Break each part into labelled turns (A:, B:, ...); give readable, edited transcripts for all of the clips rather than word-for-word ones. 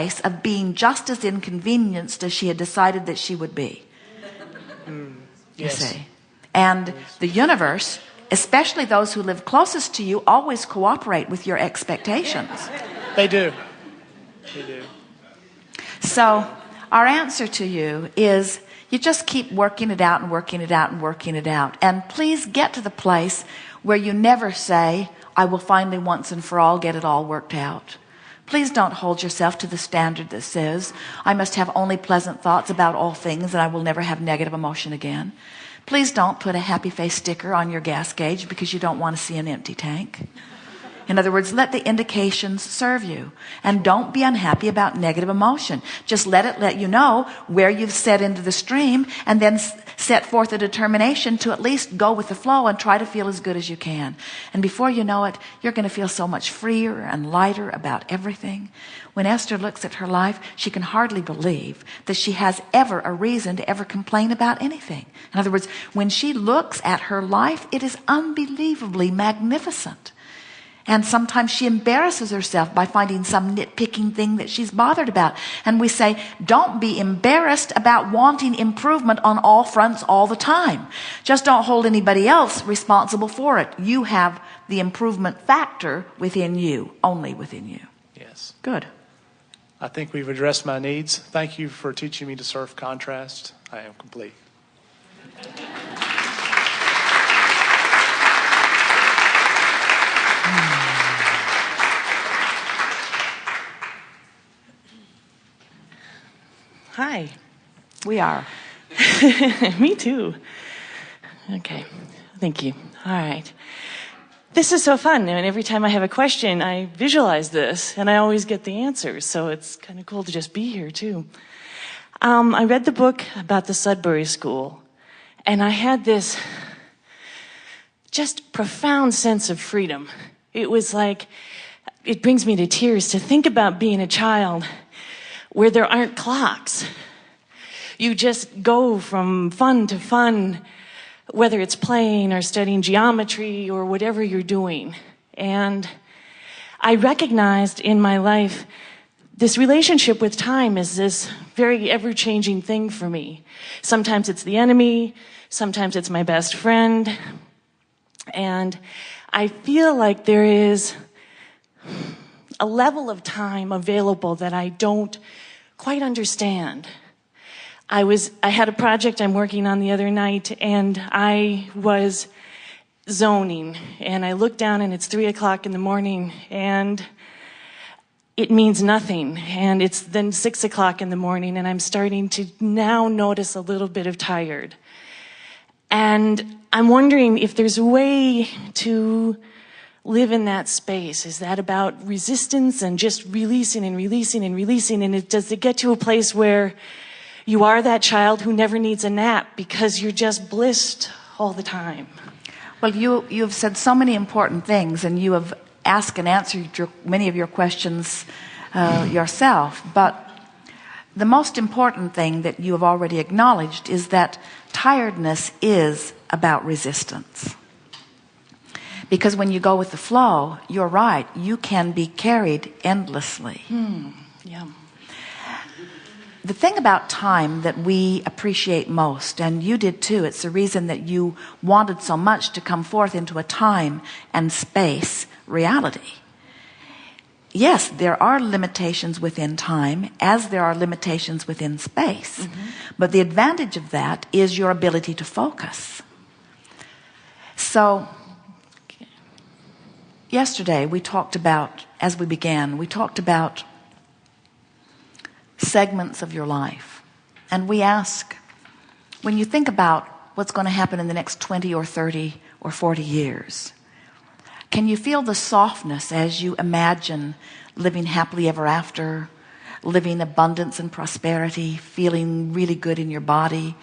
A: place of being just as inconvenienced as she had decided that she would be.
B: Yes.
A: You see? And the universe, especially those who live closest to you, always cooperate with your expectations.
B: They do. They do.
A: So our answer to you is you just keep working it out and working it out and working it out. And please get to the place where you never say, I will finally once and for all get it all worked out. Please don't hold yourself to the standard that says, I must have only pleasant thoughts about all things and I will never have negative emotion again. Please don't put a happy face sticker on your gas gauge because you don't want to see an empty tank. In other words, let the indications serve you. And don't be unhappy about negative emotion. Just let it let you know where you've set into the stream, and then set forth a determination to at least go with the flow and try to feel as good as you can. And before you know it, you're going to feel so much freer and lighter about everything. When Esther looks at her life, she can hardly believe that she has ever a reason to ever complain about anything. In other words, when she looks at her life, it is unbelievably magnificent. And sometimes she embarrasses herself by finding some nitpicking thing that she's bothered about. And we say, don't be embarrassed about wanting improvement on all fronts all the time. Just don't hold anybody else responsible for it. You have the improvement factor within you, only within you.
B: Yes.
A: Good.
B: I think we've addressed my needs. Thank you for teaching me to surf contrast. I am complete.
C: Hi.
A: We are.
C: Me too. Okay. Thank you. All right. This is so fun. And every time I have a question, I visualize this, and I always get the answers. So it's kind of cool to just be here too. I read the book about the Sudbury School, and I had this just profound sense of freedom. It was like, it brings me to tears to think about being a child where there aren't clocks. You just go from fun to fun, whether it's playing or studying geometry or whatever you're doing. And I recognized in my life this relationship with time is this very ever-changing thing for me. Sometimes it's the enemy, sometimes it's my best friend. And I feel like there is a level of time available that I don't quite understand. I had a project I'm working on the other night, and I was zoning, and I looked down and it's 3:00 in the morning, and it means nothing. And it's then 6:00 in the morning, and I'm starting to now notice a little bit of tired. And I'm wondering if there's a way to live in that space. Is that about resistance and just releasing and releasing and releasing? And does it get to a place where you are that child who never needs a nap because you're just blissed all the time?
A: Well, you've said so many important things, and you have asked and answered many of your questions yourself. But the most important thing that you have already acknowledged is that tiredness is about resistance. Because when you go with the flow, you're right, you can be carried endlessly.
C: Yeah.
A: The thing about time that we appreciate most, and you did too, it's the reason that you wanted so much to come forth into a time and space reality. Yes, there are limitations within time, as there are limitations within space. Mm-hmm. But the advantage of that is your ability to focus. So, yesterday we talked about, as we began, we talked about segments of your life. And we ask, when you think about what's going to happen in the next 20 or 30 or 40 years, can you feel the softness as you imagine living happily ever after, living abundance and prosperity, feeling really good in your body,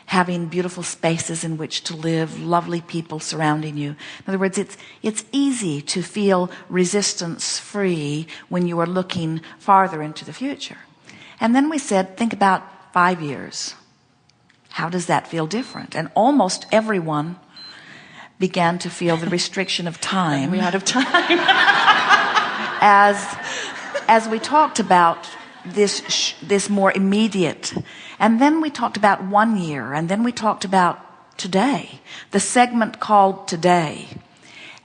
A: having beautiful spaces in which to live, lovely people surrounding you? In other words, it's easy to feel resistance-free when you are looking farther into the future. And then we said, think about 5 years. How does that feel different? And almost everyone began to feel the restriction of time.
C: We're out of time.
A: as we talked about this more immediate. And then we talked about 1 year, and then we talked about today, the segment called today,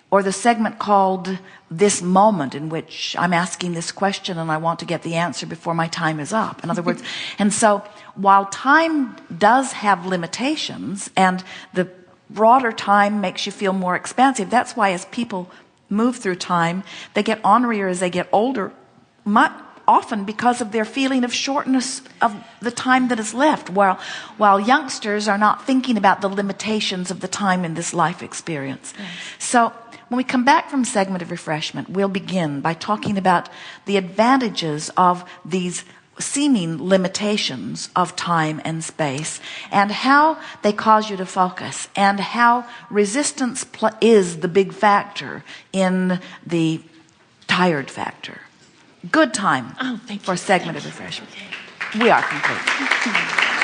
A: or the segment called this moment in which I'm asking this question and I want to get the answer before my time is up. In other words, and so while time does have limitations and the broader time makes you feel more expansive, that's why as people move through time, they get ornerier as they get older, often because of their feeling of shortness of the time that is left, while youngsters are not thinking about the limitations of the time in this life experience. Yes. So when we come back from segment of refreshment, we'll begin by talking about the advantages of these seeming limitations of time and space, and how they cause you to focus, and how resistance is the big factor in the tired factor. Good time for a segment of refreshment. We are complete.